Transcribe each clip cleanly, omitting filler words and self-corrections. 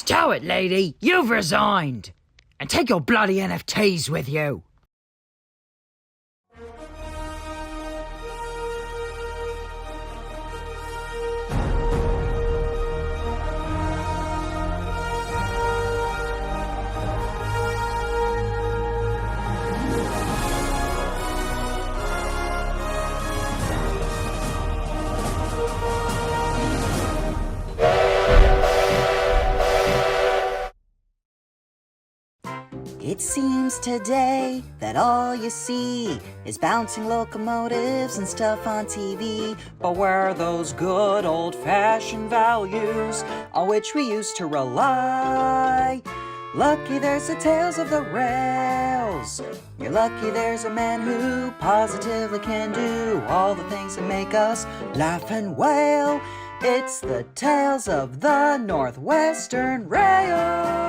Stow it, lady. You've resigned. And take your bloody NFTs with you. It seems today that all you see is bouncing locomotives and stuff on TV. But where are those good old-fashioned values on which we used to rely? Lucky there's the tales of the rails. You're lucky there's a man who positively can do all the things that make us laugh and wail. It's the tales of the Northwestern Rails.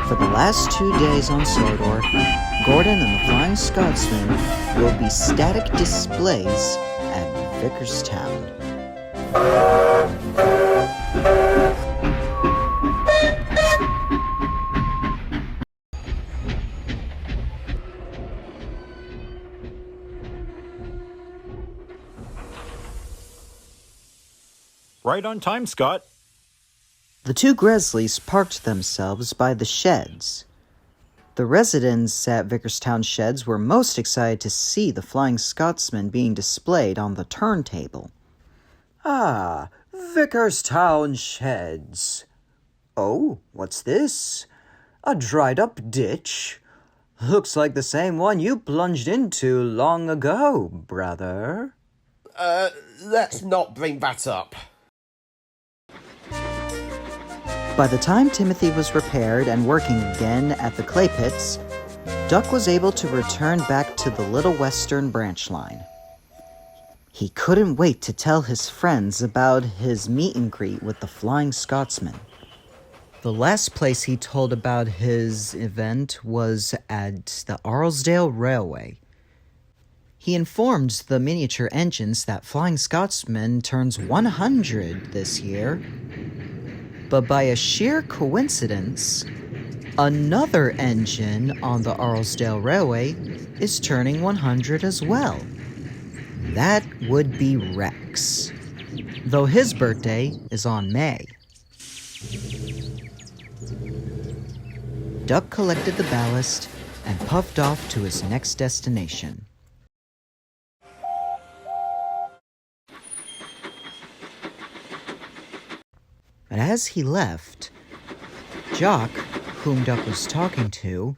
For the last 2 days on Sodor, Gordon and the Flying Scotsman will be static displays at Vickerstown. Right on time, Scot. The two Gresleys parked themselves by the sheds. The residents at Vickerstown sheds were most excited to see the Flying Scotsman being displayed on the turntable. Ah, Vickerstown sheds. Oh, what's this? A dried-up ditch? Looks like the same one you plunged into long ago, brother. Let's not bring that up. By the time Timothy was repaired and working again at the clay pits, Duck was able to return back to the Little Western branch line. He couldn't wait to tell his friends about his meet and greet with the Flying Scotsman. The last place he told about his event was at the Arlesdale Railway. He informed the miniature engines that Flying Scotsman turns 100 this year. But by a sheer coincidence, another engine on the Arlesdale Railway is turning 100 as well. That would be Rex, though his birthday is on May. Duck collected the ballast and puffed off to his next destination. But as he left, Jock, whom Duck was talking to,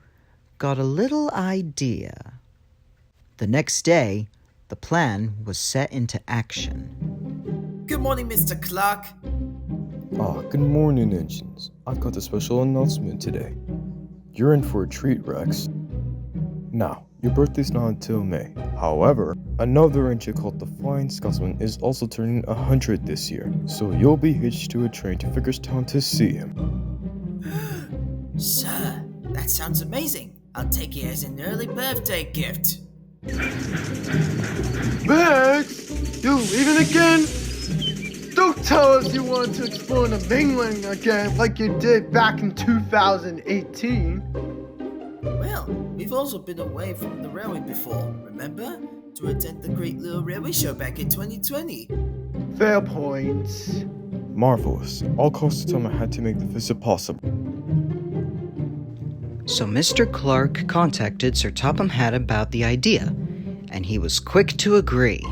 got a little idea. The next day, the plan was set into action. Good morning, Mr. Clark. Good morning, engines. I've got a special announcement today. You're in for a treat, Rex. Now, your birthday's not until May. However, another engine called the Flying Scotsman is also turning 100 this year, so you'll be hitched to a train to Vickerstown to see him. Sir, that sounds amazing. I'll take it as an early birthday gift. Rex, you leaving again? Don't tell us you want to explore the mainland again like you did back in 2018. Well, we've also been away from the railway before, remember? To attend the Great Little Railway Show back in 2020. Fair points. Marvelous. I'll cost Tom I had to make the visit possible. So Mr. Clark contacted Sir Topham Hatt about the idea, and he was quick to agree.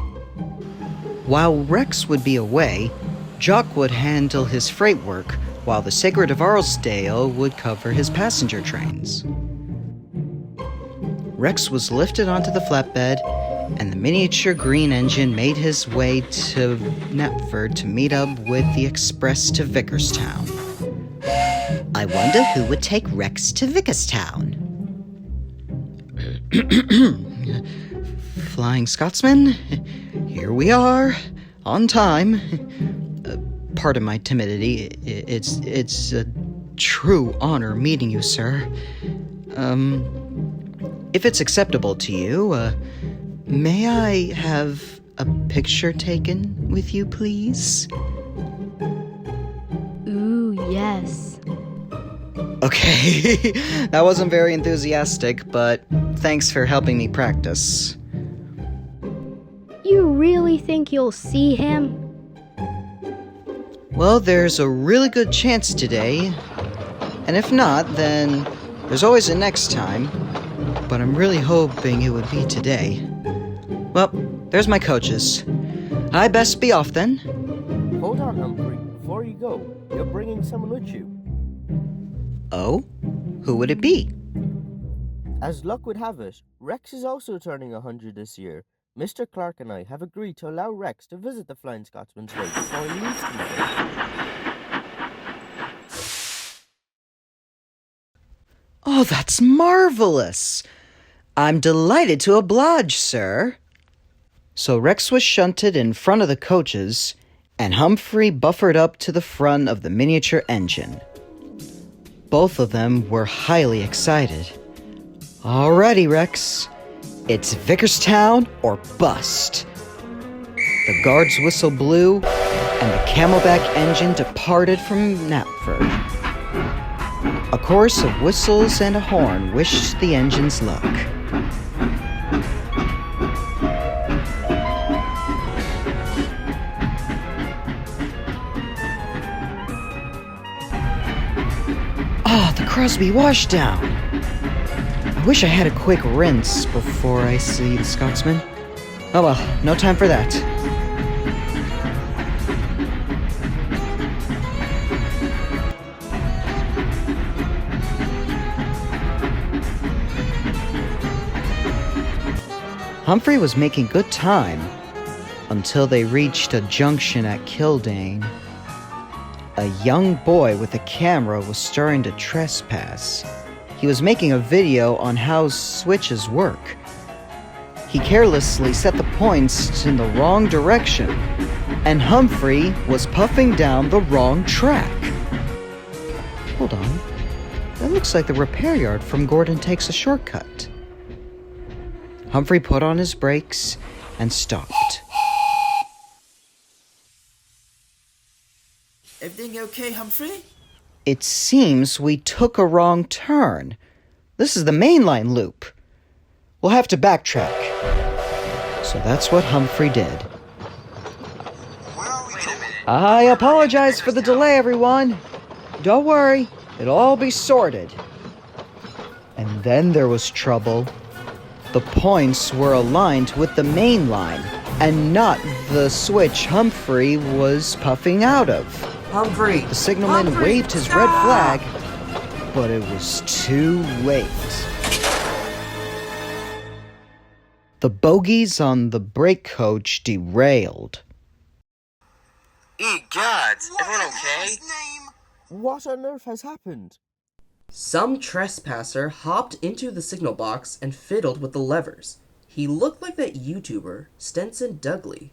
While Rex would be away, Jock would handle his freight work, while the Sacred of Arlesdale would cover his passenger trains. Rex was lifted onto the flatbed, and the miniature green engine made his way to Knapford to meet up with the express to Vickerstown. I wonder who would take Rex to Vickerstown. Flying Scotsman, here we are, on time. Pardon my timidity, it's true honor meeting you, sir. If it's acceptable to you, may I have a picture taken with you, please? Ooh, yes. Okay, that wasn't very enthusiastic, but thanks for helping me practice. You really think you'll see him? Well, there's a really good chance today, and if not, then there's always a next time, but I'm really hoping it would be today. Well, there's my coaches. I best be off then. Hold on, Humphrey. Before you go, you're bringing someone with you. Oh? Who would it be? As luck would have it, Rex is also turning 100 this year. Mr. Clark and I have agreed to allow Rex to visit the Flying Scotsman's Way before he leaves today. Oh, that's marvelous! I'm delighted to oblige, sir. So Rex was shunted in front of the coaches, and Humphrey buffered up to the front of the miniature engine. Both of them were highly excited. Alrighty, Rex. It's Vickerstown or bust. The guard's whistle blew, and the camelback engine departed from Knapford. A chorus of whistles and a horn wished the engines luck. The Crosby washdown. I wish I had a quick rinse before I see the Scotsman. Oh well, no time for that. Humphrey was making good time until they reached a junction at Kildane. A young boy with a camera was starting to trespass. He was making a video on how switches work. He carelessly set the points in the wrong direction, and Humphrey was puffing down the wrong track. Hold on. That looks like the repair yard from Gordon Takes a Shortcut. Humphrey put on his brakes and stopped. Everything okay, Humphrey? It seems we took a wrong turn. This is the mainline loop. We'll have to backtrack. So that's what Humphrey did. I apologize for the delay, everyone. Don't worry, it'll all be sorted. And then there was trouble. The points were aligned with the main line, and not the switch Humphrey was puffing out of. Humphrey! The signalman Humphrey, waved his stop! red flag, but it was too late. The bogies on the brake coach derailed. Egad, everyone okay? What on earth has happened? Some trespasser hopped into the signal box and fiddled with the levers. He looked like that YouTuber, Stenson Dudley.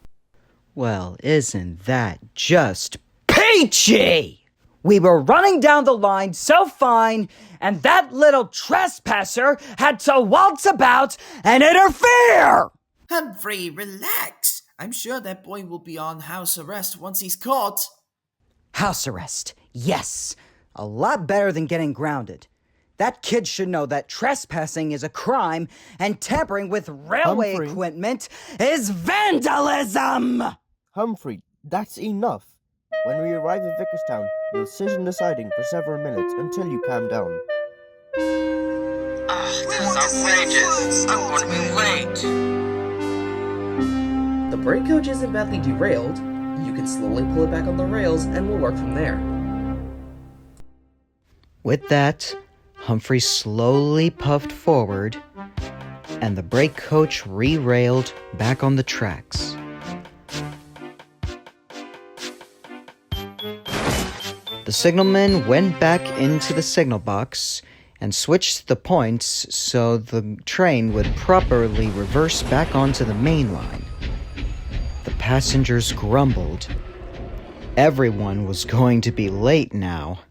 Well, isn't that just peachy? We were running down the line so fine, and that little trespasser had to waltz about and interfere! Humphrey, relax. I'm sure that boy will be on house arrest once he's caught. House arrest, yes. A lot better than getting grounded. That kid should know that trespassing is a crime and tampering with railway equipment is vandalism! Humphrey, that's enough. When we arrive at Vickerstown, you'll sit in the siding for several minutes until you calm down. This is outrageous. I'm going to be late. The brake coach isn't badly derailed. You can slowly pull it back on the rails and we'll work from there. With that, Humphrey slowly puffed forward, and the brake coach re-railed back on the tracks. The signalman went back into the signal box and switched the points so the train would properly reverse back onto the main line. The passengers grumbled. Everyone was going to be late now.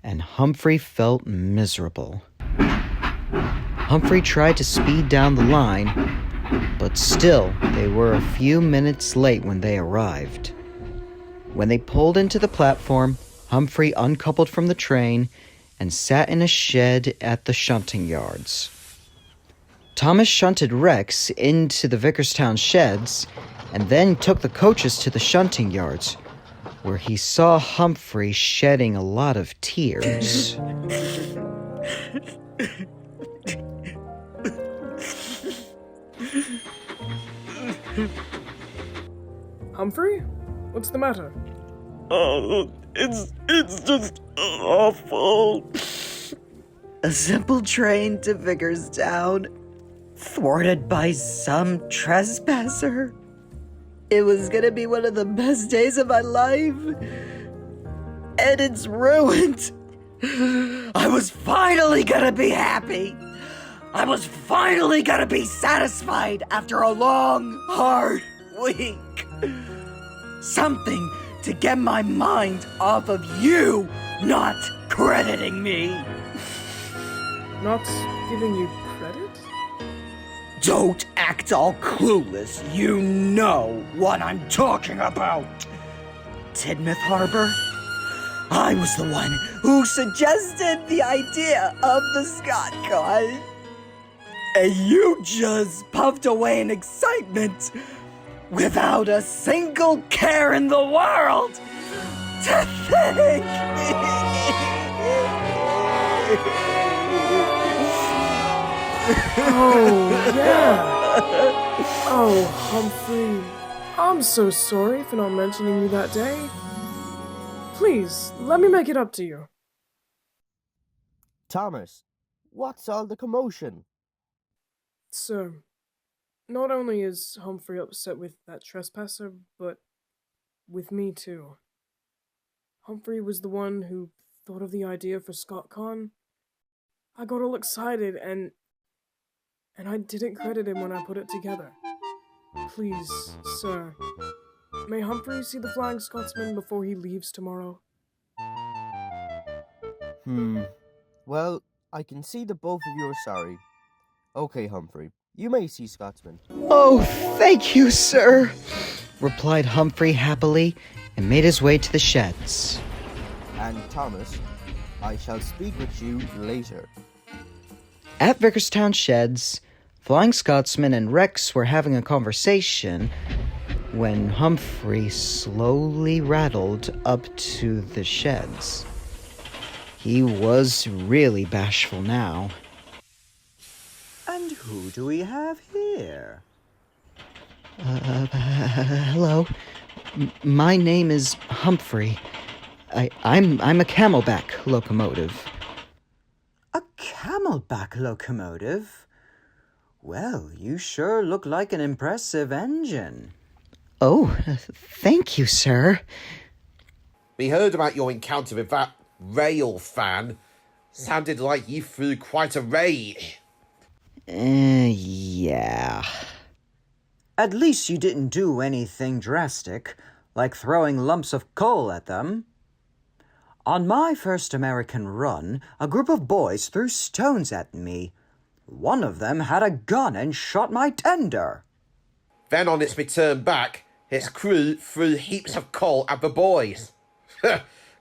and Humphrey felt miserable. Humphrey tried to speed down the line, but still, they were a few minutes late when they arrived. When they pulled into the platform, Humphrey uncoupled from the train and sat in a shed at the shunting yards. Thomas shunted Rex into the Vickerstown sheds and then took the coaches to the shunting yards, where he saw Humphrey shedding a lot of tears. Humphrey? What's the matter? Oh, it's just awful. A simple train to Vickerstown, thwarted by some trespasser. It was gonna be one of the best days of my life, and it's ruined. I was finally gonna be happy. I was finally gonna be satisfied after a long, hard week. Something to get my mind off of you not crediting me. Not giving you credit? Don't act all clueless. You know what I'm talking about. Tidmouth Harbor? I was the one who suggested the idea of the Scot Con. And you just puffed away in excitement without a single care in the world to think. Oh, yeah. Oh, Humphrey. I'm so sorry for not mentioning you that day. Please, let me make it up to you. Thomas, what's all the commotion? Sir, not only is Humphrey upset with that trespasser, but with me too. Humphrey was the one who thought of the idea for ScotCon. I got all excited and I didn't credit him when I put it together. Please, sir, may Humphrey see the Flying Scotsman before he leaves tomorrow? Well, I can see that both of you are sorry. Okay, Humphrey, you may see Scotsman. Oh, thank you, sir, replied Humphrey happily and made his way to the sheds. And Thomas, I shall speak with you later. At Vickerstown sheds, Flying Scotsman and Rex were having a conversation when Humphrey slowly rattled up to the sheds. He was really bashful now. And who do we have here? Hello. My name is Humphrey. I'm a camelback locomotive. A camelback locomotive? Well, you sure look like an impressive engine. Oh, thank you, sir. We heard about your encounter with that rail fan. Sounded like you threw quite a raid. Yeah. At least you didn't do anything drastic, like throwing lumps of coal at them. On my first American run, a group of boys threw stones at me. One of them had a gun and shot my tender. Then on its return back, its crew threw heaps of coal at the boys.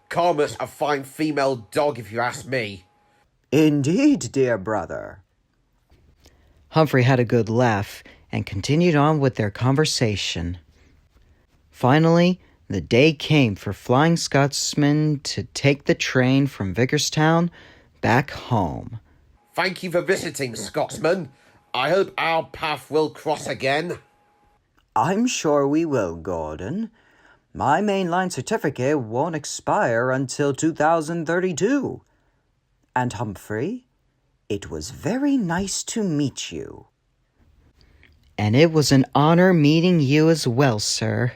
Karma's a fine female dog, if you ask me. Indeed, dear brother. Humphrey had a good laugh and continued on with their conversation. Finally, the day came for Flying Scotsman to take the train from Vickerstown back home. Thank you for visiting, Scotsman. I hope our path will cross again. I'm sure we will, Gordon. My mainline certificate won't expire until 2032. And Humphrey, it was very nice to meet you. And it was an honor meeting you as well, sir.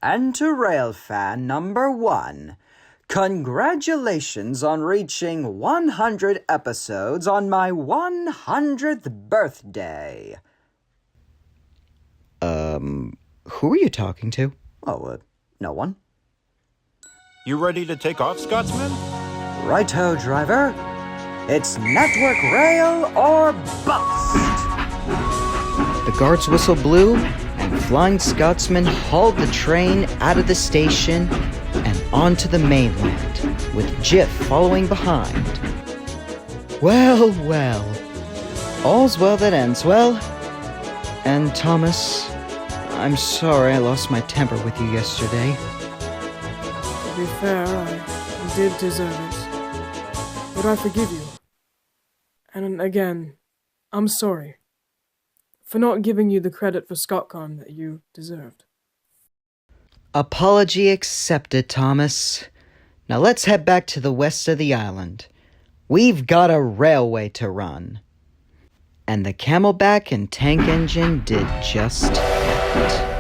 And to Railfan number 1, congratulations on reaching 100 episodes on my 100th birthday. Who are you talking to? Oh, no one. You ready to take off, Scotsman? Righto, driver. It's network rail or bust. The guard's whistle blew, and Flying Scotsman hauled the train out of the station and onto the mainland, with Jiff following behind. Well, well. All's well that ends well. And Thomas, I'm sorry I lost my temper with you yesterday. To be fair, I did deserve it. But I forgive you. And again, I'm sorry for not giving you the credit for ScotCon that you deserved. Apology accepted, Thomas. Now let's head back to the west of the island. We've got a railway to run. And the Camelback and tank engine did just that.